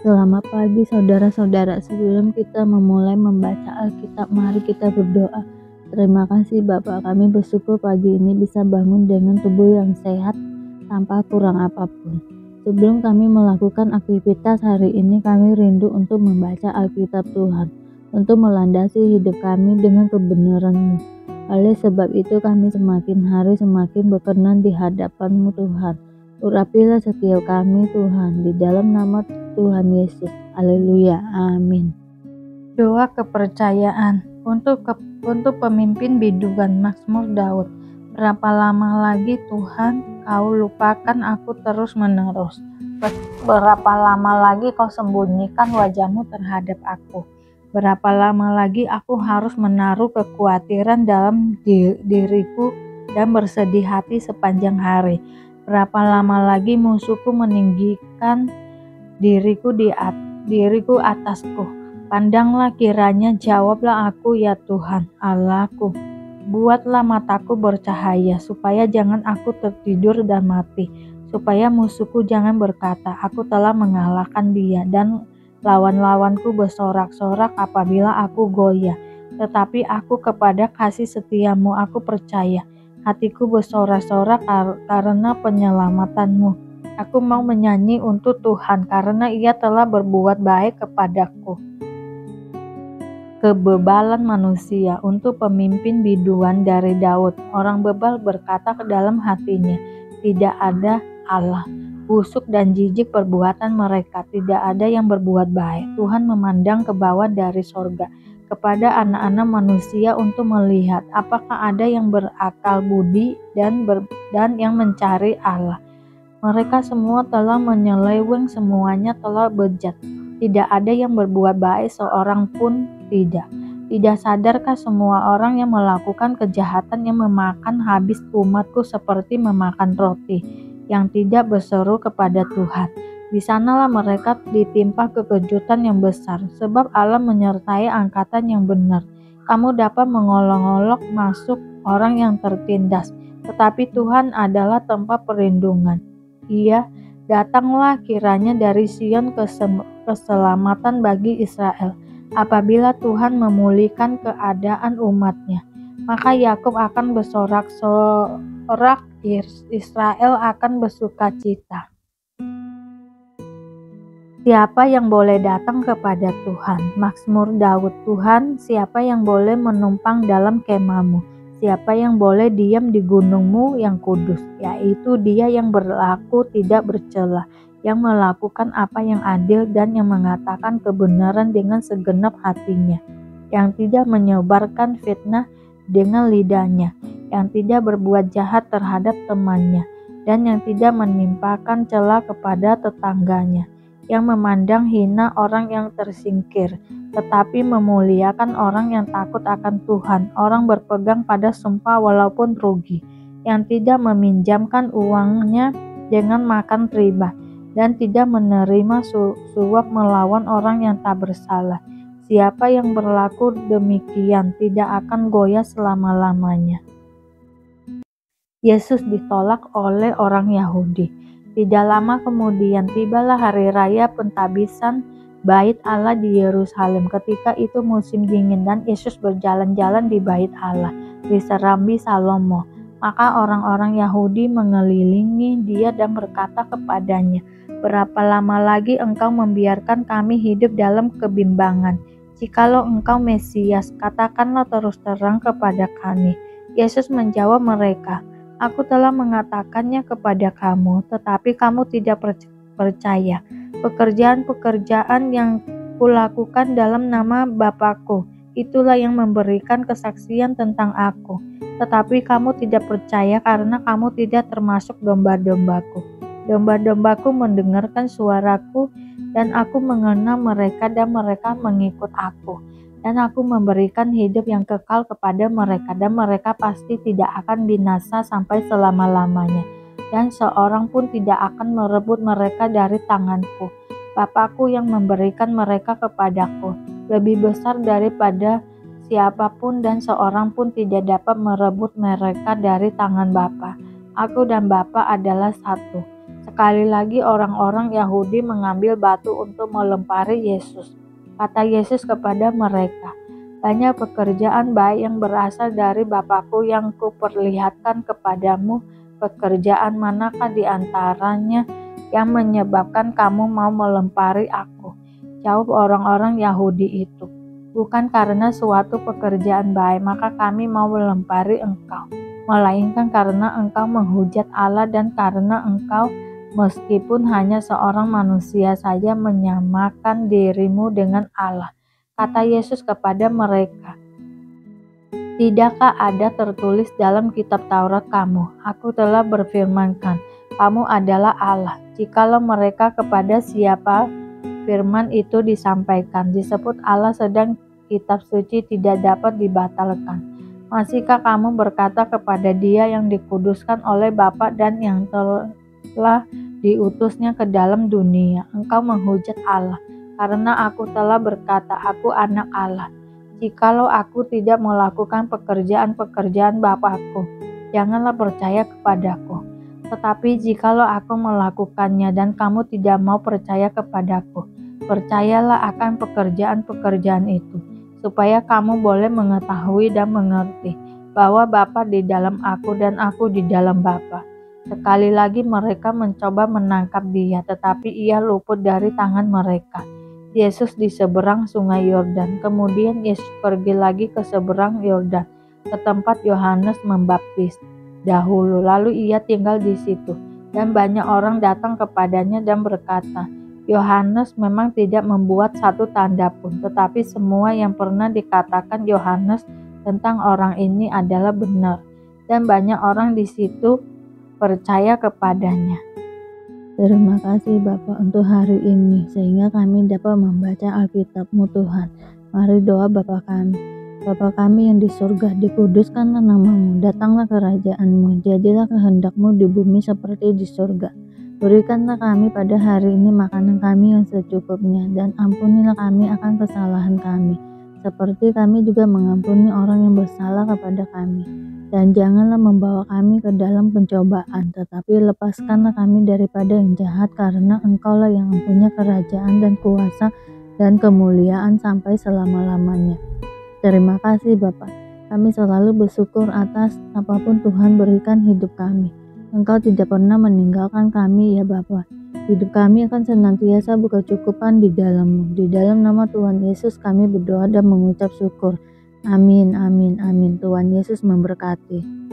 Selamat pagi saudara-saudara. Sebelum kita memulai membaca Alkitab, mari kita berdoa. Terima kasih Bapak, kami bersyukur pagi ini bisa bangun dengan tubuh yang sehat tanpa kurang apapun. Sebelum kami melakukan aktivitas hari ini, kami rindu untuk membaca Alkitab Tuhan, untuk melandasi hidup kami dengan kebenaran-Mu. Oleh sebab itu kami semakin hari semakin berkenan di hadapan-Mu Tuhan. Urapilah setiap kami Tuhan, di dalam nama Tuhan Yesus. Haleluya. Amin. Doa kepercayaan untuk pemimpin biduan. Mazmur Daud. Berapa lama lagi Tuhan kau lupakan aku terus menerus? Berapa lama lagi kau sembunyikan wajahmu terhadap aku? Berapa lama lagi aku harus menaruh kekhawatiran dalam diriku dan bersedih hati sepanjang hari? Berapa lama lagi musuhku meninggikan diriku atasku? Pandanglah kiranya, jawablah aku ya Tuhan Allahku. Buatlah mataku bercahaya, supaya jangan aku tertidur dan mati. Supaya musuhku jangan berkata, aku telah mengalahkan dia, dan lawan-lawanku bersorak-sorak apabila aku goyah. Tetapi aku kepada kasih setiamu aku percaya. Hatiku bersorak-sorak karena penyelamatanmu. Aku mau menyanyi untuk Tuhan karena Ia telah berbuat baik kepadaku. Kebebalan manusia untuk pemimpin biduan dari Daud. Orang bebal berkata ke dalam hatinya, tidak ada Allah. Busuk dan jijik perbuatan mereka, tidak ada yang berbuat baik. Tuhan memandang ke bawah dari sorga kepada anak-anak manusia untuk melihat apakah ada yang berakal budi dan yang mencari Allah. Mereka semua telah menyeleweng, semuanya telah bejat. Tidak ada yang berbuat baik, seorang pun tidak. Tidak sadarkah semua orang yang melakukan kejahatan yang memakan habis umatku seperti memakan roti, yang tidak berseru kepada Tuhan? Di sanalah mereka ditimpa kekejutan yang besar, sebab Allah menyertai angkatan yang benar. Kamu dapat mengolok-olok masuk orang yang tertindas, tetapi Tuhan adalah tempat perlindungan. Ia datanglah kiranya dari Sion keselamatan bagi Israel. Apabila Tuhan memulihkan keadaan umatnya, maka Yakub akan bersorak-sorak, Israel akan bersukacita. Siapa yang boleh datang kepada Tuhan? Mazmur Daud. Tuhan, siapa yang boleh menumpang dalam kemahmu? Siapa yang boleh diam di gunungmu yang kudus? Yaitu dia yang berlaku tidak bercela, yang melakukan apa yang adil dan yang mengatakan kebenaran dengan segenap hatinya, yang tidak menyebarkan fitnah dengan lidahnya, yang tidak berbuat jahat terhadap temannya, dan yang tidak menimpakan cela kepada tetangganya, yang memandang hina orang yang tersingkir, tetapi memuliakan orang yang takut akan Tuhan, orang berpegang pada sumpah walaupun rugi, yang tidak meminjamkan uangnya dengan makan riba, dan tidak menerima suap melawan orang yang tak bersalah. Siapa yang berlaku demikian tidak akan goyah selama-lamanya. Yesus ditolak oleh orang Yahudi. Tidak lama kemudian tibalah hari raya pentabisan Bait Allah di Yerusalem. Ketika itu musim dingin dan Yesus berjalan-jalan di Bait Allah di Serambi Salomo. Maka orang-orang Yahudi mengelilingi dia dan berkata kepadanya, berapa lama lagi engkau membiarkan kami hidup dalam kebimbangan? Jikalau engkau Mesias, katakanlah terus terang kepada kami. Yesus menjawab mereka, aku telah mengatakannya kepada kamu, tetapi kamu tidak percaya. Pekerjaan-pekerjaan yang kulakukan dalam nama Bapakku, itulah yang memberikan kesaksian tentang aku. Tetapi kamu tidak percaya karena kamu tidak termasuk domba-dombaku. Domba-dombaku mendengarkan suaraku, dan aku mengenal mereka dan mereka mengikut aku. Dan aku memberikan hidup yang kekal kepada mereka, dan mereka pasti tidak akan binasa sampai selama-lamanya. Dan seorang pun tidak akan merebut mereka dari tanganku. Bapakku yang memberikan mereka kepadaku lebih besar daripada siapapun, dan seorang pun tidak dapat merebut mereka dari tangan Bapa. Aku dan Bapa adalah satu. Sekali lagi orang-orang Yahudi mengambil batu untuk melempari Yesus. Kata Yesus kepada mereka, "Banyak pekerjaan baik yang berasal dari Bapakku yang kuperlihatkan kepadamu. Pekerjaan manakah di antaranya yang menyebabkan kamu mau melempari aku?" Jawab orang-orang Yahudi itu, "Bukan karena suatu pekerjaan baik maka kami mau melempari engkau, melainkan karena engkau menghujat Allah dan karena engkau meskipun hanya seorang manusia saja menyamakan dirimu dengan Allah." Kata Yesus kepada mereka, "Tidakkah ada tertulis dalam kitab Taurat kamu, aku telah berfirmankan, kamu adalah Allah?" Jikalau mereka kepada siapa firman itu disampaikan disebut Allah, sedang kitab suci tidak dapat dibatalkan, masihkah kamu berkata kepada Dia yang dikuduskan oleh Bapa dan yang telah diutusnya ke dalam dunia, engkau menghujat Allah, karena aku telah berkata, aku anak Allah. Jikalau aku tidak melakukan pekerjaan-pekerjaan Bapakku, janganlah percaya kepadaku. Tetapi jikalau aku melakukannya dan kamu tidak mau percaya kepadaku, percayalah akan pekerjaan-pekerjaan itu, supaya kamu boleh mengetahui dan mengerti bahwa Bapa di dalam aku dan aku di dalam Bapa. Sekali lagi mereka mencoba menangkap Dia, tetapi Ia luput dari tangan mereka. Yesus di seberang sungai Yordan. Kemudian Yesus pergi lagi ke seberang Yordan, ke tempat Yohanes membaptis dahulu. Lalu Ia tinggal di situ, dan banyak orang datang kepadanya dan berkata, Yohanes memang tidak membuat satu tanda pun, tetapi semua yang pernah dikatakan Yohanes tentang orang ini adalah benar. Dan banyak orang di situ percaya kepadanya. Terima kasih Bapak untuk hari ini, sehingga kami dapat membaca Alkitab-Mu Tuhan. Mari doa Bapa kami. Bapa kami yang di surga, dikuduskanlah nama-Mu, datanglah kerajaan-Mu, jadilah kehendak-Mu di bumi seperti di surga. Berikanlah kami pada hari ini makanan kami yang secukupnya, dan ampunilah kami akan kesalahan kami, seperti kami juga mengampuni orang yang bersalah kepada kami. Dan janganlah membawa kami ke dalam pencobaan, tetapi lepaskanlah kami daripada yang jahat, karena Engkaulah yang mempunyai kerajaan dan kuasa dan kemuliaan sampai selama-lamanya. Terima kasih Bapa. Kami selalu bersyukur atas apapun Tuhan berikan hidup kami. Engkau tidak pernah meninggalkan kami ya Bapa. Hidup kami akan senantiasa berkecukupan di dalam-Mu. Di dalam nama Tuhan Yesus kami berdoa dan mengucap syukur. Amin, amin, amin. Tuhan Yesus memberkati.